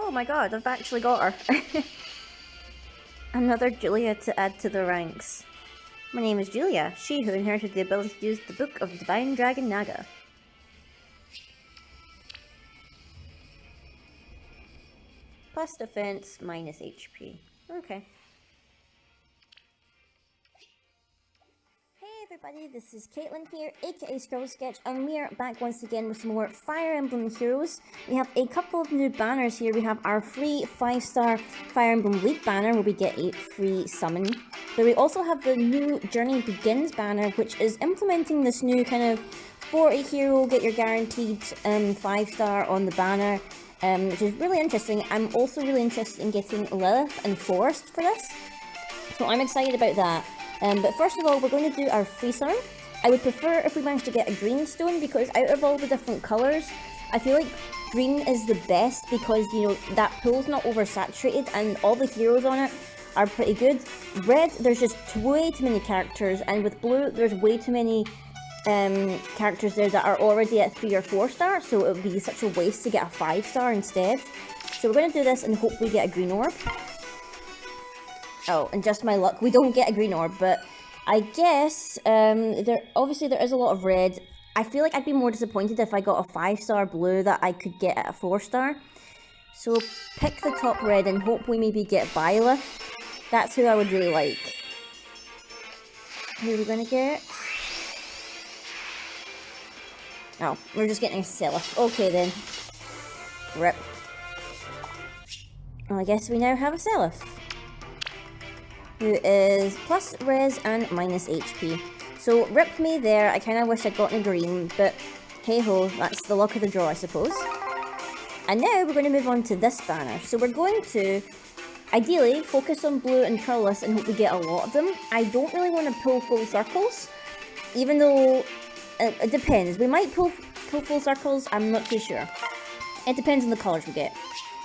Oh my god, I've actually got her. Another Julia to add to the ranks. My name is Julia, she who inherited the ability to use the Book of the Divine Dragon Naga. Plus defense, minus HP. Okay. Hey everybody, this is Caitlin here, aka Scribble Sketch, and we are back once again with some more Fire Emblem Heroes. We have a couple of new banners here. We have our free 5-star Fire Emblem League banner where we get a free summon. But we also have the new Journey Begins banner, which is implementing this new kind of for a hero, get your guaranteed 5-star on the banner. Which is really interesting. I'm also really interested in getting Lilith and Forest for this, so I'm excited about that. But first of all, we're going to do our free summon. I would prefer if we managed to get a green stone, because out of all the different colours, I feel like green is the best because, you know, that pool's not oversaturated and all the heroes on it are pretty good. Red, there's just way too many characters, and with blue, there's way too many characters there that are already at 3 or 4 star, so it would be such a waste to get a 5-star instead. So we're going to do this and hope we get a green orb. Oh, and just my luck, we don't get a green orb, but I guess obviously there is a lot of red. I feel like I'd be more disappointed if I got a 5-star blue that I could get at a 4-star. So pick the top red and hope we maybe get Byleth. That's who I would really like. Who are we going to get? Oh, we're just getting a Seliph. Okay then. Rip. Well, I guess we now have a Seliph, who is plus res and minus HP. So, rip me there. I kind of wish I'd gotten a green, but hey ho, that's the luck of the draw, I suppose. And now we're going to move on to this banner. So we're going to, ideally, focus on blue and colorless and hope we get a lot of them. I don't really want to pull full circles, even though it depends. We might pull full circles, I'm not too sure. It depends on the colours we get.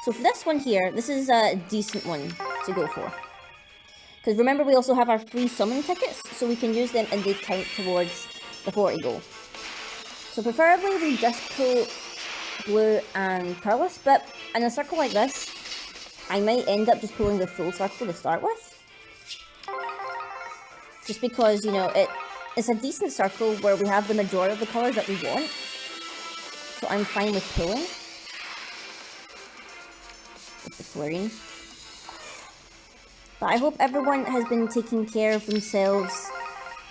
So for this one here, this is a decent one to go for. Because remember, we also have our free summon tickets, so we can use them and they count towards the 40 goal. So preferably we just pull blue and colourless, but in a circle like this, I might end up just pulling the full circle to start with. Just because, you know, it's a decent circle where we have the majority of the colours that we want. So I'm fine with pulling. Just the fluorine. But I hope everyone has been taking care of themselves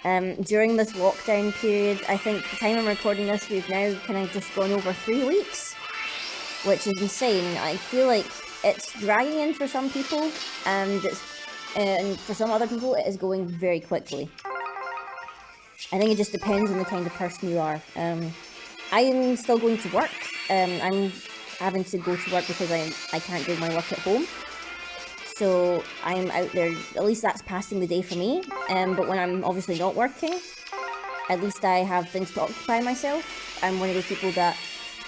during this lockdown period. I think the time I'm recording this, we've now kind of just gone over 3 weeks, which is insane. I feel like it's dragging in for some people, and for some other people it is going very quickly. I think it just depends on the kind of person you are. I am still going to work. I'm having to go to work because I can't do my work at home. So I'm out there, at least that's passing the day for me. But when I'm obviously not working, at least I have things to occupy myself. I'm one of those people that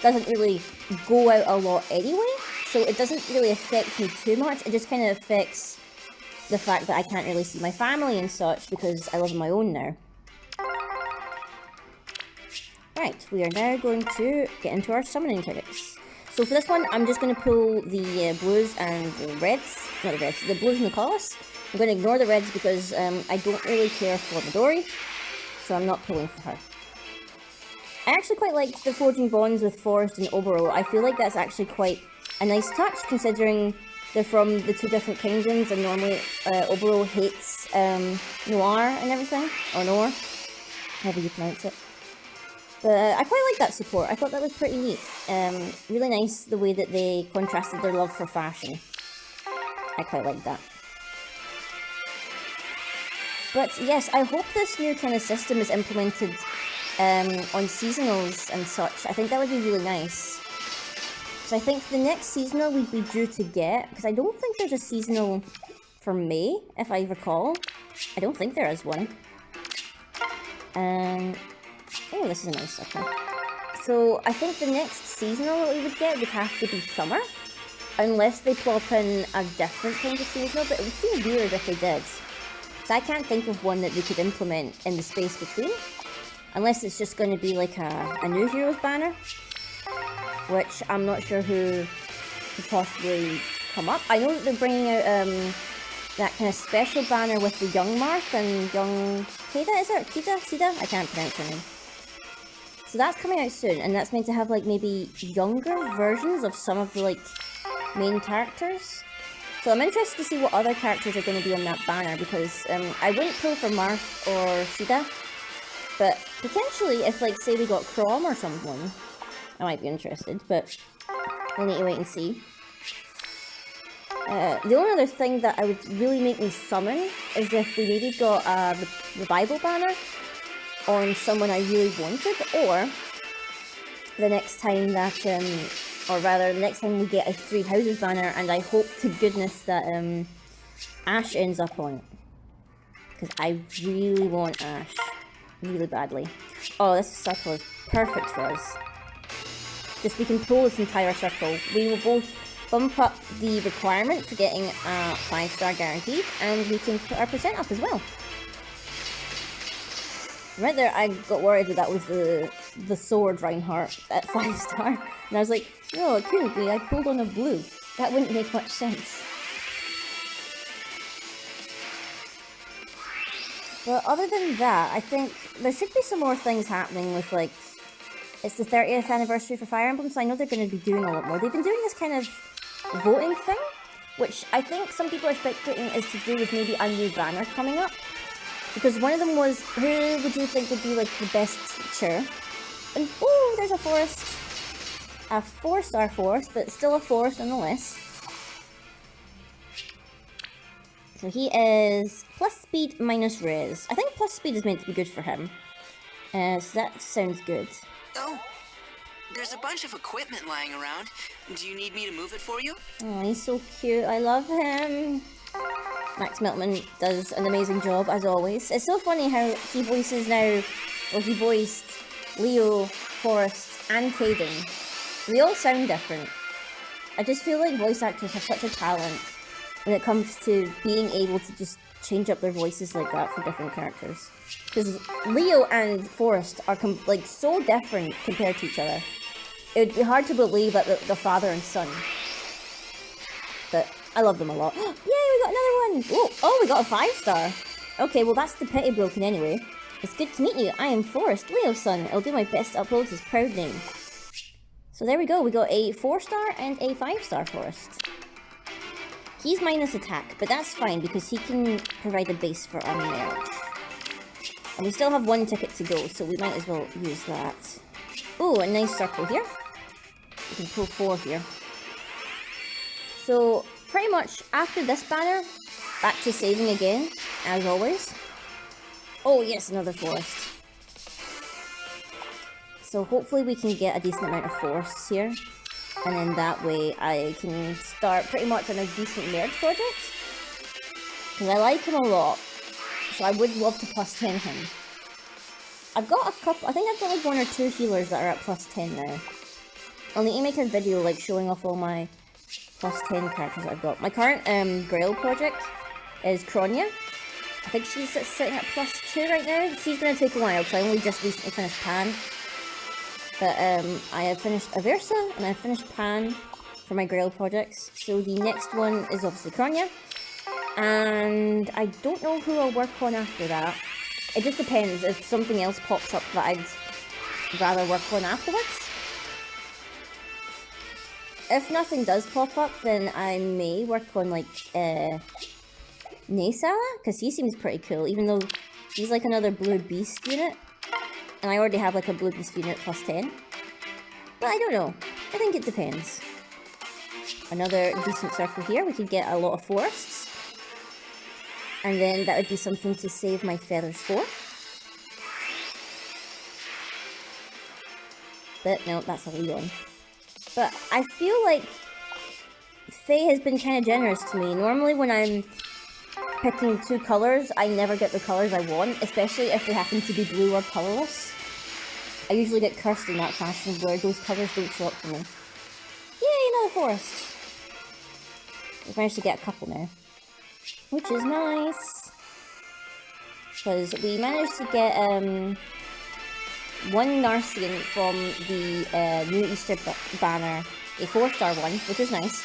doesn't really go out a lot anyway, so it doesn't really affect me too much. It just kind of affects the fact that I can't really see my family and such because I live on my own now. Right, we are now going to get into our summoning tickets. So for this one, I'm just going to pull the blues and the reds. Not the reds, the blues and the colours. I'm going to ignore the reds because I don't really care for Midori, so I'm not pulling for her. I actually quite like the Forging Bonds with Forest and Oboro. I feel like that's actually quite a nice touch, considering they're from the 2 different kingdoms, and normally Oboro hates Noir and everything, or Noir, however you pronounce it. But I quite like that support. I thought that was pretty neat. Really nice the way that they contrasted their love for fashion. I quite like that. But yes, I hope this new kind of system is implemented on seasonals and such. I think that would be really nice. So I think the next seasonal we'd be due to get, because I don't think there's a seasonal for May, if I recall. I don't think there is one. Oh, this is a nice one. So I think the next seasonal that we would get would have to be summer, unless they plop in a different kind of seasonal, but it would seem weird if they did. So I can't think of one that they could implement in the space between, unless it's just going to be like a New Heroes banner, which I'm not sure who could possibly come up. I know that they're bringing out that kind of special banner with the young Marth and young Keda, is it? Sida? I can't pronounce her name. So that's coming out soon, and that's meant to have like maybe younger versions of some of the like main characters. So I'm interested to see what other characters are going to be on that banner, because I wouldn't pull for Marth or Sida, but potentially if like say we got Chrom or someone, I might be interested, but we'll need to wait and see. The only other thing that I would really make me summon is if we maybe got the revival banner on someone I really wanted, or the next time that, or rather, the next time we get a Three Houses banner, and I hope to goodness that Ash ends up on it. Because I really want Ash. Really badly. Oh, this circle is perfect for us. Just we can pull this entire circle. We will both bump up the requirement for getting a 5-star guaranteed, and we can put our percent up as well. Right there, I got worried that was the sword Reinhardt at 5-star, and I was like, no, it couldn't be. I pulled on a blue. That wouldn't make much sense. But other than that, I think there should be some more things happening with, like, it's the 30th anniversary for Fire Emblem, so I know they're going to be doing a lot more. They've been doing this kind of voting thing, which I think some people are speculating is to do with maybe a new banner coming up. Because one of them was, who would you think would be, like, the best teacher? And, oh, there's a forest. A 4-star forest, but still a forest nonetheless. So he is plus speed minus res. I think plus speed is meant to be good for him. So that sounds good. Oh, there's a bunch of equipment lying around. Do you need me to move it for you? Oh, he's so cute. I love him. Max Miltman does an amazing job, as always. It's so funny how he voices now, well, he voiced Leo, Forrest, and Caden. They all sound different. I just feel like voice actors have such a talent when it comes to being able to just change up their voices like that for different characters. Because Leo and Forrest are like so different compared to each other. It would be hard to believe that they're father and son. But I love them a lot. Yay, we got another one! Oh, we got a 5-star. Okay, well that's the pity broken anyway. It's good to meet you. I am Forrest, Leo's son. I'll do my best to upload his proud name. So there we go. We got a 4-star and a 5-star Forrest. He's minus attack, but that's fine because he can provide a base for our merge. And we still have 1 ticket to go, so we might as well use that. Ooh, a nice circle here. We can pull 4 here. So, pretty much after this banner, back to saving again, as always. Oh yes, another forest. So hopefully we can get a decent amount of forests here. And then that way I can start pretty much on a decent merge project. Because I like him a lot. So I would love to plus 10 him. I've got a couple, I think I've got like 1 or 2 healers that are at plus 10 now. I'll need to make a video like showing off all my plus 10 characters I've got. My current Grail project is Kronya. I think she's sitting at plus 2 right now. She's going to take a while because I only just recently finished Pan. But I have finished Aversa and I've finished Pan for my Grail projects. So the next one is obviously Kronya. And I don't know who I'll work on after that. It just depends if something else pops up that I'd rather work on afterwards. If nothing does pop up, then I may work on like Naysala, because he seems pretty cool, even though he's like another Blue Beast unit. And I already have like a Blue Beast unit plus 10. But I don't know. I think it depends. Another decent circle here. We could get a lot of forests. And then that would be something to save my feathers for. But no, that's a Leon. But I feel like Faye has been kind of generous to me. Normally when I'm picking 2 colours, I never get the colours I want, especially if they happen to be blue or colourless. I usually get cursed in that fashion where those colours don't show up for me. Yay, another forest! We've managed to get a couple now. Which is nice. Because we managed to get 1 Narcian from the new Easter banner a 4-star one, which is nice.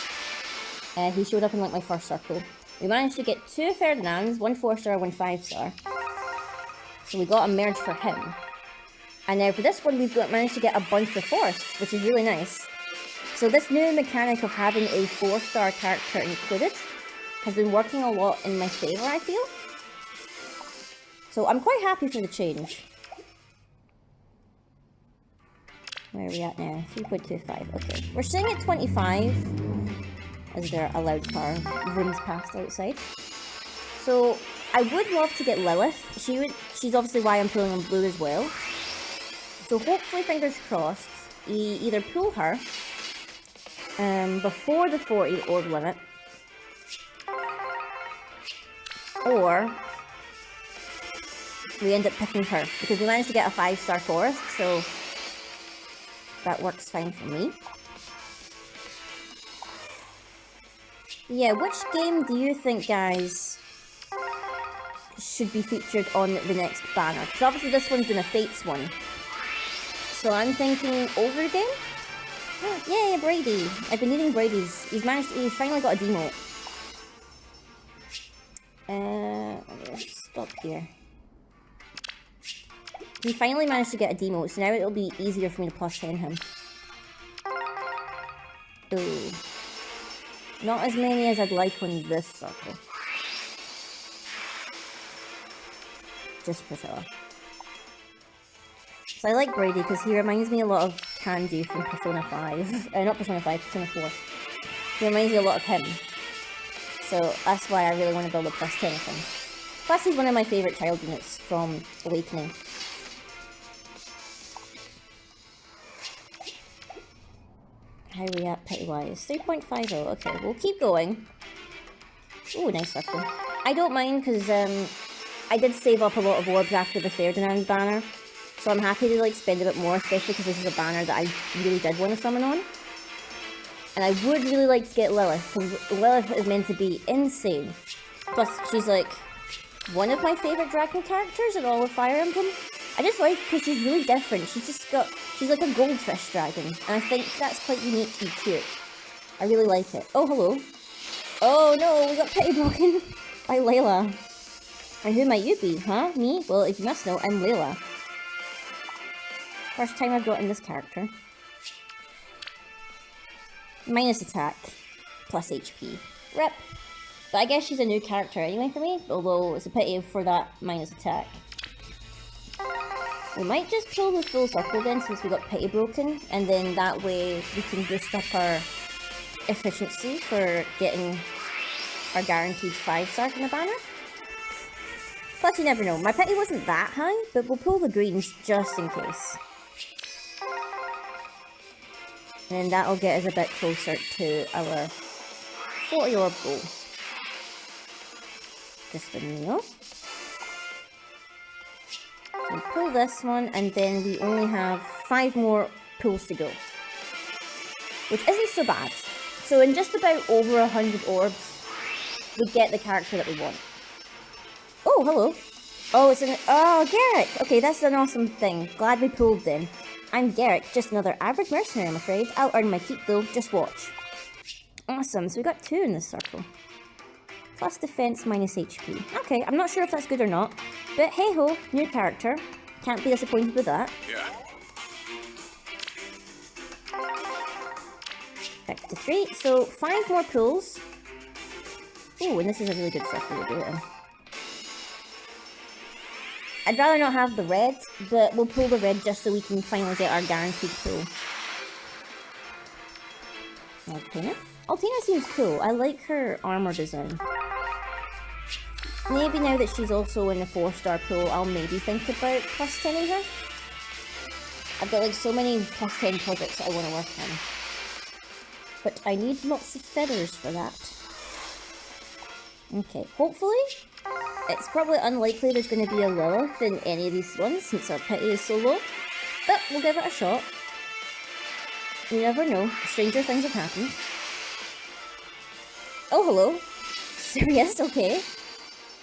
He showed up in like my first circle. We managed to get 2 Ferdinands, 1 4-star, 1 5-star. So we got a merge for him. And now for this one, we've managed to get a bunch of forests, which is really nice. So this new mechanic of having a 4-star character included has been working a lot in my favour, I feel. So I'm quite happy for the change. Where are we at now? 3.25. Okay. We're staying at 25. As there are allowed car rooms passed outside. So I would love to get Lilith. She's obviously why I'm pulling on blue as well. So hopefully, fingers crossed, we either pull her before the 40 orb limit, or we end up picking her, because we managed to get a 5-star forest, so that works fine for me. Yeah, which game do you think, guys, should be featured on the next banner? Because obviously this one's been a Fates one. So I'm thinking Overgame? Yay, Brady! I've been needing Brady's. He's finally got a demote. Stop here. He finally managed to get a demote, so now it'll be easier for me to plus 10 him. Ooh. Not as many as I'd like on this circle. Just Priscilla. So I like Brady because he reminds me a lot of Candy from Persona 5. Not Persona 5, Persona 4. He reminds me a lot of him. So that's why I really want to build a plus 10 of him. Plus he's one of my favourite child units from Awakening. How are we at pity-wise? 3.50. Okay, we'll keep going. Ooh, nice circle. I don't mind because I did save up a lot of orbs after the Ferdinand banner. So I'm happy to like spend a bit more, especially because this is a banner that I really did want to summon on. And I would really like to get Lilith, because Lilith is meant to be insane. Plus, she's like one of my favourite dragon characters in all of Fire Emblem. I just like because she's really different. She's like a goldfish dragon, and I think that's quite unique and cute. I really like it. Oh, hello. Oh no, we got pity broken by Layla. And who might you be, huh? Me? Well, if you must know, I'm Layla. First time I've gotten this character. Minus attack, plus HP. Rip. But I guess she's a new character anyway for me, although it's a pity for that minus attack. We might just pull the full circle then, since we got pity broken, and then that way we can boost up our efficiency for getting our guaranteed 5-star from the banner. Plus you never know, my pity wasn't that high, but we'll pull the greens just in case. And then that'll get us a bit closer to our 40 orb goal. Just a Neo. We pull this one, and then we only have 5 more pulls to go. Which isn't so bad. So in just about over 100 orbs, we get the character that we want. Oh, hello. Oh, Garrick! Okay, that's an awesome thing. Glad we pulled then. I'm Garrick, just another average mercenary, I'm afraid. I'll earn my keep though, just watch. Awesome, so we got 2 in this circle. Plus defense minus HP. Okay, I'm not sure if that's good or not, but hey ho, new character. Can't be disappointed with that. Yeah. Back to 3, so 5 more pulls. Ooh, and this is a really good circle to do it in. I'd rather not have the red, but we'll pull the red just so we can finally get our guaranteed pull. Altina? Altina seems cool. I like her armor design. Maybe now that she's also in a 4-star pool, I'll maybe think about plus 10ing her. I've got like so many plus 10 projects that I want to work on. But I need lots of feathers for that. Okay, hopefully, it's probably unlikely there's going to be a Lilith in any of these ones since our pity is so low. But we'll give it a shot. You never know, stranger things have happened. Oh, hello. Serious, okay.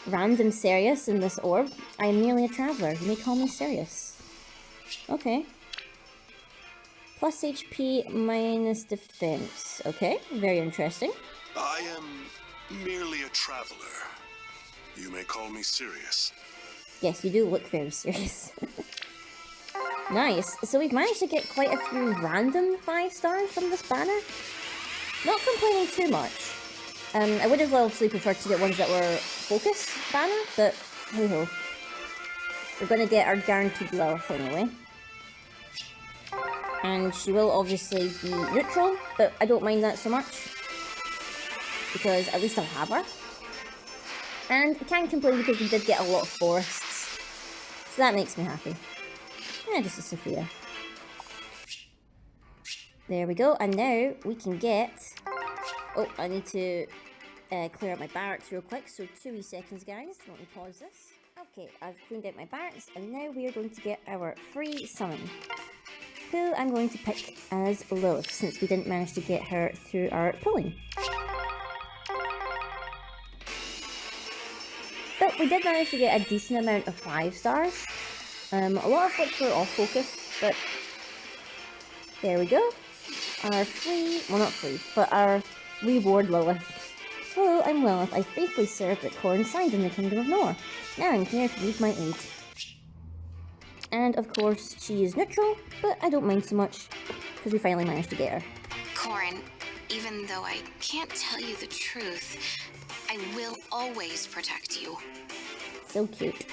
Random Serious in this orb. I am merely a traveller. You may call me Serious. Okay. Plus HP, minus defense. Okay, very interesting. I am merely a traveler. You may call me serious. Yes, you do look very serious. Nice. So we've managed to get quite a few random 5 stars from this banner. Not complaining too much. I would have obviously preferred to get ones that were focus banner, but hey-ho. We're gonna get our guaranteed Lilith anyway. And she will obviously be neutral, but I don't mind that so much. Because at least I'll have her. And I can't complain because we did get a lot of forests. So that makes me happy. Yeah, just a Sophia. There we go, and now we can get... Oh, I need to clear out my barracks real quick, so 2 wee seconds, guys. Let me pause this. Okay, I've cleaned out my barracks, and now we are going to get our free summon. Who I'm going to pick as Lilith, since we didn't manage to get her through our pulling. But we did manage to get a decent amount of 5 stars. A lot of which were off focus, but there we go. Our free, well not free, but our reward Lilith. Hello, I'm Lilith. I faithfully served at coincide in the Kingdom of Nor. Now I'm here to need my aid. And of course, she is neutral, but I don't mind so much, because we finally managed to get her. Corin, even though I can't tell you the truth, I will always protect you. So cute.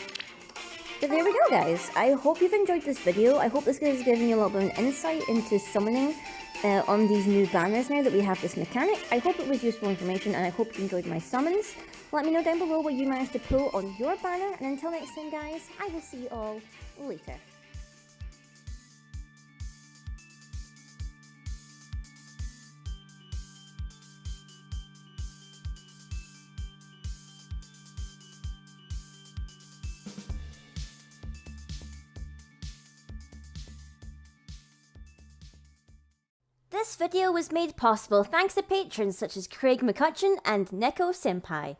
But there we go, guys. I hope you've enjoyed this video. I hope this has given you a little bit of an insight into summoning on these new banners now that we have this mechanic. I hope it was useful information, and I hope you enjoyed my summons. Let me know down below what you managed to pull on your banner, and until next time, guys, I will see you all later. This video was made possible thanks to patrons such as Craig McCutcheon and Neko-Senpai.